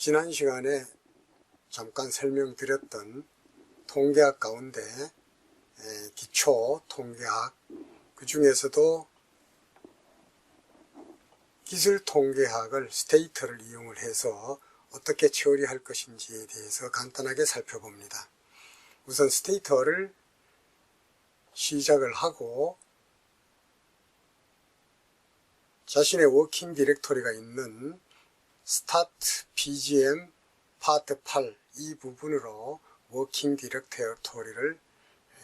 지난 시간에 잠깐 설명드렸던 통계학 가운데 기초 통계학, 그 중에서도 기술 통계학을 스테이터를 이용을 해서 어떻게 처리할 것인지에 대해서 간단하게 살펴봅니다. 우선 스테이터를 시작을 하고 자신의 워킹 디렉토리가 있는 스타트 BGM 파트 8 이 부분으로 워킹 디렉토리를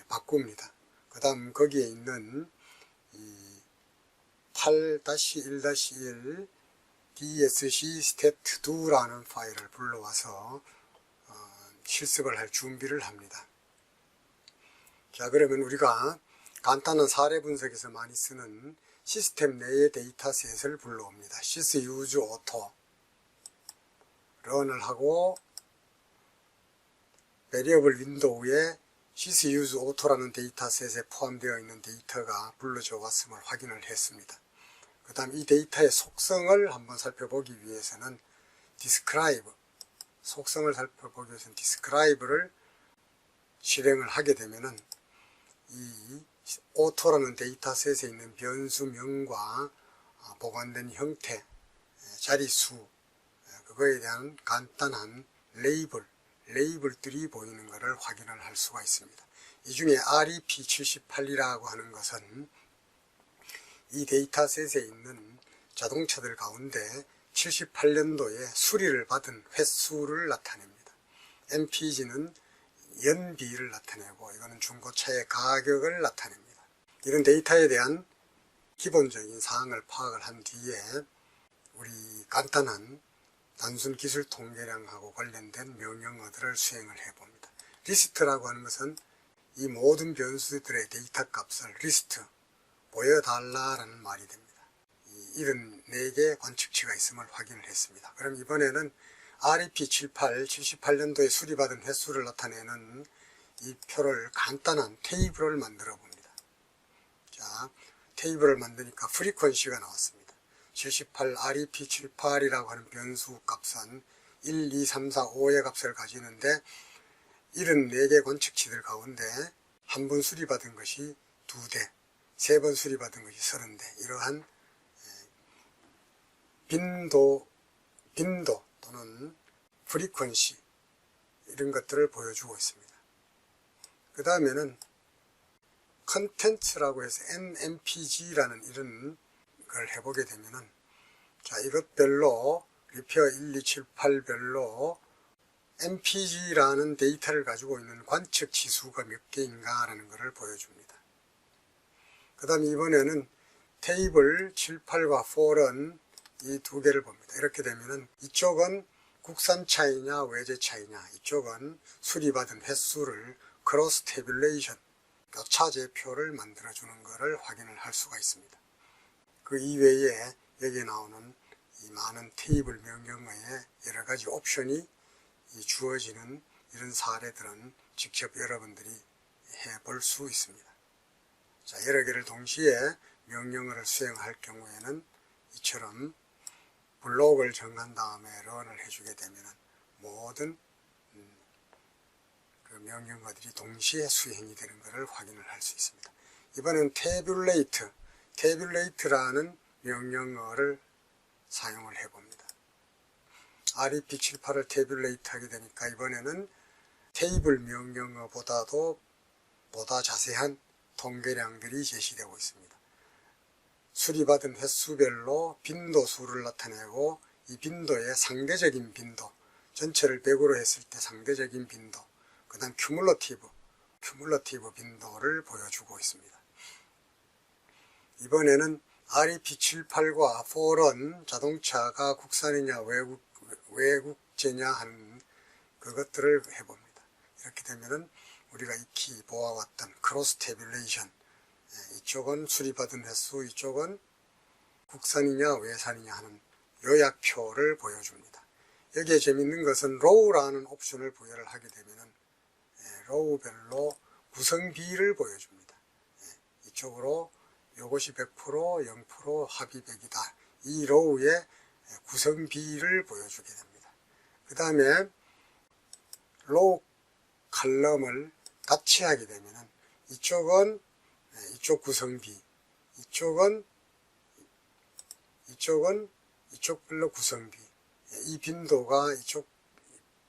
바꿉니다. 그 다음 거기에 있는 이 8-1-1 DSC stat2라는 파일을 불러와서 실습을 할 준비를 합니다. 자, 그러면 우리가 간단한 사례 분석에서 많이 쓰는 시스템 내의 데이터셋을 불러옵니다. sysUseAuto 런을 하고 베리어블 윈도우에 sysUseAuto라는 데이터셋에 포함되어 있는 데이터가 불러져 왔음을 확인을 했습니다. 그 다음 이 데이터의 속성을 한번 살펴보기 위해서는 describe를 실행을 하게 되면은 이 auto라는 데이터셋에 있는 변수명과 보관된 형태, 자릿수, 그거에 대한 간단한 레이블들이 보이는 것을 확인을 할 수가 있습니다. 이 중에 REP78이라고 하는 것은 이 데이터셋에 있는 자동차들 가운데 78년도에 수리를 받은 횟수를 나타냅니다. MPG는 연비를 나타내고 이거는 중고차의 가격을 나타냅니다. 이런 데이터에 대한 기본적인 사항을 파악을 한 뒤에 우리 간단한 단순 기술 통계량하고 관련된 명령어들을 수행을 해봅니다. 리스트라고 하는 것은 이 모든 변수들의 데이터 값을 리스트, 보여달라라는 말이 됩니다. 이 74개 관측치가 있음을 확인을 했습니다. 그럼 이번에는 REP78, 78년도에 수리받은 횟수를 나타내는 이 표를 간단한 테이블을 만들어 봅니다. 자, 테이블을 만드니까 프리퀀시가 나왔습니다. 78 REP78이라고 하는 변수 값은 1, 2, 3, 4, 5의 값을 가지는데 74개 관측치들 가운데 한 번 수리받은 것이 2대, 3번 수리받은 것이 30대, 이러한 빈도 또는 프리퀀시 이런 것들을 보여주고 있습니다. 그 다음에는 컨텐츠라고 해서 NMPG라는 이런 걸 해보게 되면은, 자, 이것별로 리페어 1278별로 MPG라는 데이터를 가지고 있는 관측 지수가 몇 개인가 라는 것을 보여줍니다. 그 다음 이번에는 테이블 78과 4런 이 두 개를 봅니다. 이렇게 되면은 이쪽은 국산 차이냐 외제 차이냐, 이쪽은 수리받은 횟수를 크로스 태뷸레이션, 교차제표를 만들어주는 것을 확인을 할 수가 있습니다. 그 이외에 여기에 나오는 이 많은 테이블 명령어에 여러 가지 옵션이 주어지는 이런 사례들은 직접 여러분들이 해볼 수 있습니다. 자, 여러 개를 동시에 명령어를 수행할 경우에는 이처럼 블록을 정한 다음에 런을 해주게 되면 모든 그 명령어들이 동시에 수행이 되는 것을 확인을 할 수 있습니다. 이번엔 tabulate라는 명령어를 사용을 해봅니다. REP78을 tabulate 하게 되니까 이번에는 테이블 명령어보다도 보다 자세한 통계량들이 제시되고 있습니다. 수리받은 횟수별로 빈도수를 나타내고 이 빈도의 상대적인 빈도, 전체를 100으로 했을 때 상대적인 빈도, 그 다음 큐뮬러티브 빈도를 보여주고 있습니다. 이번에는 REP78과 4런 자동차가 국산이냐 외국제냐 하는 그것들을 해봅니다. 이렇게 되면은 우리가 익히 보아왔던 크로스 태뷸레이션, 이쪽은 수리받은 횟수, 이쪽은 국산이냐 외산이냐 하는 요약표를 보여줍니다. 여기에 재밌는 것은 row라는 옵션을 부여를 하게 되면은 row별로 구성비를 보여줍니다. 이쪽으로 요것이 100%, 0%, 합이 100이다. 이 row의 구성비를 보여주게 됩니다. 그 그 다음에 로우 칼럼을 같이 하게 되면은 이쪽은 이쪽 구성비, 이쪽 별로 구성비, 이 빈도가 이쪽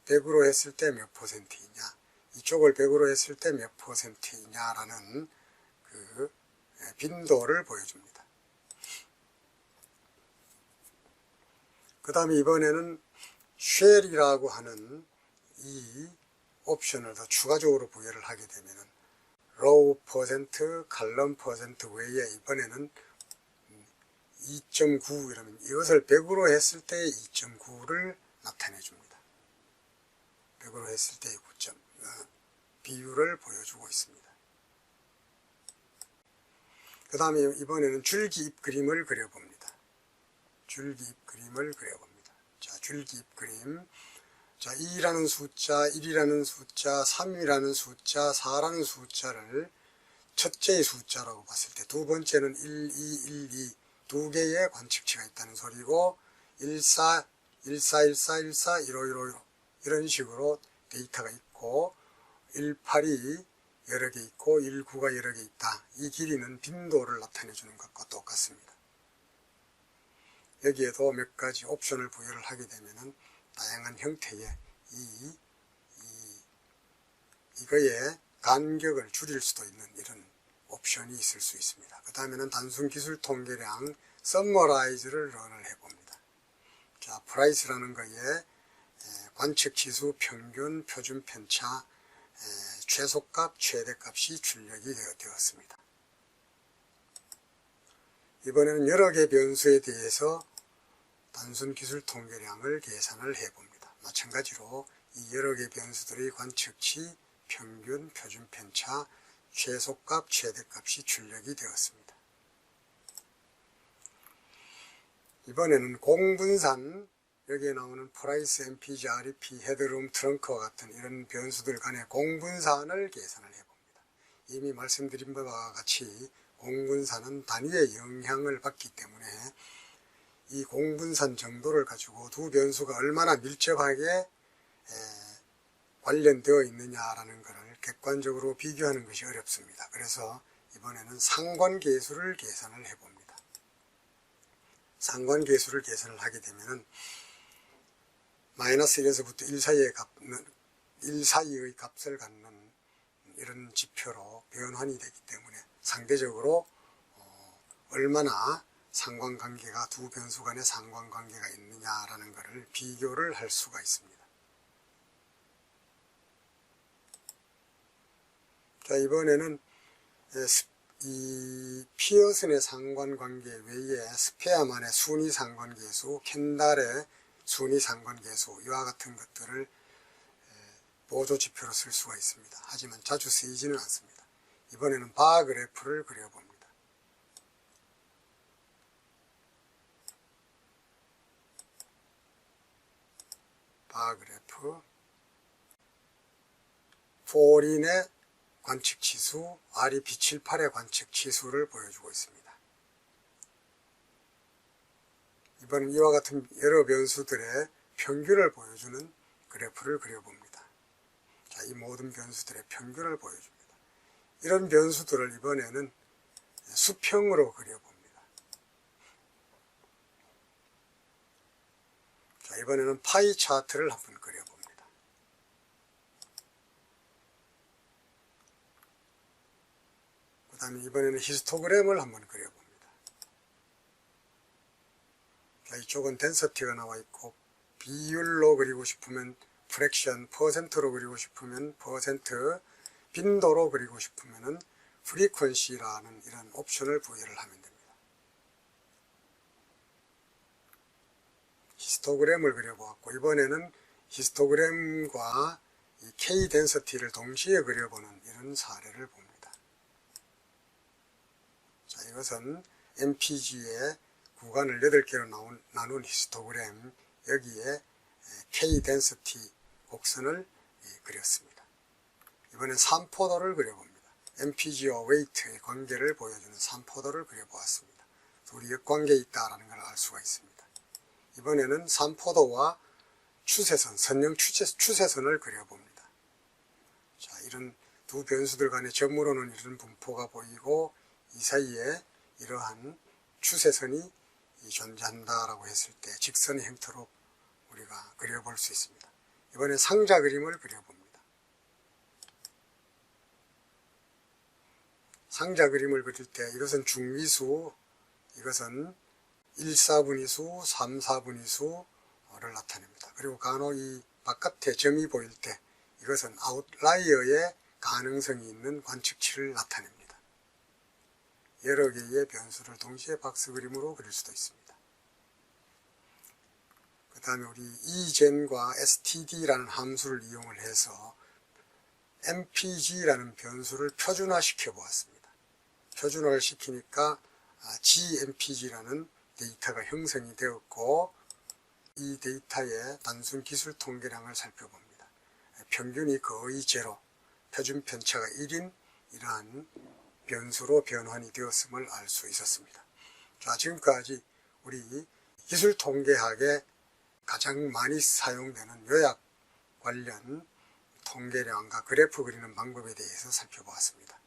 100으로 했을 때 몇 %이냐, 이쪽을 100으로 했을 때 몇 %이냐라는 그 빈도를 보여줍니다. 그 다음에 이번에는 쉘이라고 하는 이 옵션을 더 추가적으로 부여를 하게 되면은 로우 %, 칼럼 % 외에 이번에는 2.9 이러면 이것을 100으로 했을 때 2.9를 나타내 줍니다. 100으로 했을 때의 9점 비율을 보여주고 있습니다. 그 다음에 이번에는 줄기 잎 그림을 그려봅니다. 줄기 잎 그림을 그려봅니다. 자, 줄기 잎 그림. 자, 2라는 숫자, 1이라는 숫자, 3이라는 숫자, 4라는 숫자를 첫째의 숫자라고 봤을 때 두 번째는 1, 2, 1, 2 두 개의 관측치가 있다는 소리고 14, 14, 14, 14, 15, 15, 이런 식으로 데이터가 있고 18이 여러 개 있고 19가 여러 개 있다. 이 길이는 빈도를 나타내 주는 것과 똑같습니다. 여기에도 몇 가지 옵션을 부여를 하게 되면은 다양한 형태의 이거의 간격을 줄일 수도 있는 이런 옵션이 있을 수 있습니다. 그 다음에는 단순 기술 통계량 서머라이즈를 런을 해봅니다. 자, 프라이스라는 거에 관측 지수, 평균, 표준 편차, 최소값, 최대값이 출력이 되었습니다. 이번에는 여러 개 변수에 대해서 단순 기술 통계량을 계산을 해봅니다. 마찬가지로 이 여러 개 변수들의 관측치, 평균, 표준 편차, 최소값, 최대값이 출력이 되었습니다. 이번에는 공분산, 여기에 나오는 프라이스, MPG, REP, 헤드룸, 트렁크와 같은 이런 변수들 간의 공분산을 계산을 해봅니다. 이미 말씀드린 바와 같이 공분산은 단위의 영향을 받기 때문에 이 공분산 정도를 가지고 두 변수가 얼마나 밀접하게 관련되어 있느냐라는 것을 객관적으로 비교하는 것이 어렵습니다. 그래서 이번에는 상관계수를 계산을 해봅니다. 상관계수를 계산을 하게 되면은 마이너스 1에서부터 1 사이의 값을 갖는 이런 지표로 변환이 되기 때문에 상대적으로 얼마나 상관관계가 두 변수 간의 상관관계가 있느냐라는 것을 비교를 할 수가 있습니다. 자, 이번에는 이 피어슨의 상관관계 외에 스페어만의 순위 상관계수, 켄달의 순위 상관계수 이와 같은 것들을 보조지표로 쓸 수가 있습니다. 하지만 자주 쓰이지는 않습니다. 이번에는 바 그래프를 그려봅니다. 바 그래프, 포린의 관측치수, REP78의 관측치수를 보여주고 있습니다. 이번엔 이와 같은 여러 변수들의 평균을 보여주는 그래프를 그려봅니다. 자, 이 모든 변수들의 평균을 보여줍니다. 이런 변수들을 이번에는 수평으로 그려봅니다. 자, 이번에는 파이 차트를 한번 그려봅니다. 그 다음에 이번에는 히스토그램을 한번 그려봅니다. 자, 이쪽은 덴서티가 나와 있고 비율로 그리고 싶으면 프랙션, 퍼센트로 그리고 싶으면 퍼센트, 빈도로 그리고 싶으면은 프리퀀시라는 이런 옵션을 부여를 하면 됩니다. 히스토그램을 그려보았고 이번에는 히스토그램과 이 K 덴서티를 동시에 그려보는 이런 사례를 봅니다. 자, 이것은 MPG의 구간을 8개로 나눈 히스토그램, 여기에 K 덴서티 곡선을 그렸습니다. 이번엔 3포도를 그려봅니다. MPG와 웨이트의 관계를 보여주는 3포도를 그려보았습니다. 둘이 역관계에 있다는 걸 알 수가 있습니다. 이번에는 3포도와 추세선, 선형 추세선을 그려봅니다. 자, 이런 두 변수들 간의 점으로는 이런 분포가 보이고 이 사이에 이러한 추세선이 존재한다라고 했을 때 직선의 형태로 우리가 그려볼 수 있습니다. 이번에 상자 그림을 그려봅니다. 상자 그림을 그릴 때 이것은 중위수, 이것은 1, 4분위수, 3, 4분위수를 나타냅니다. 그리고 간혹 이 바깥에 점이 보일 때 이것은 아웃라이어의 가능성이 있는 관측치를 나타냅니다. 여러 개의 변수를 동시에 박스 그림으로 그릴 수도 있습니다. 그 다음에 우리 egen과 std라는 함수를 이용을 해서 mpg라는 변수를 표준화시켜 보았습니다. 표준화를 시키니까 gmpg라는 데이터가 형성이 되었고 이 데이터의 단순 기술 통계량을 살펴봅니다. 평균이 거의 제로, 표준 편차가 1인 이러한 변수로 변환이 되었음을 알 수 있었습니다. 자, 지금까지 우리 기술 통계학에 가장 많이 사용되는 요약 관련 통계량과 그래프 그리는 방법에 대해서 살펴보았습니다.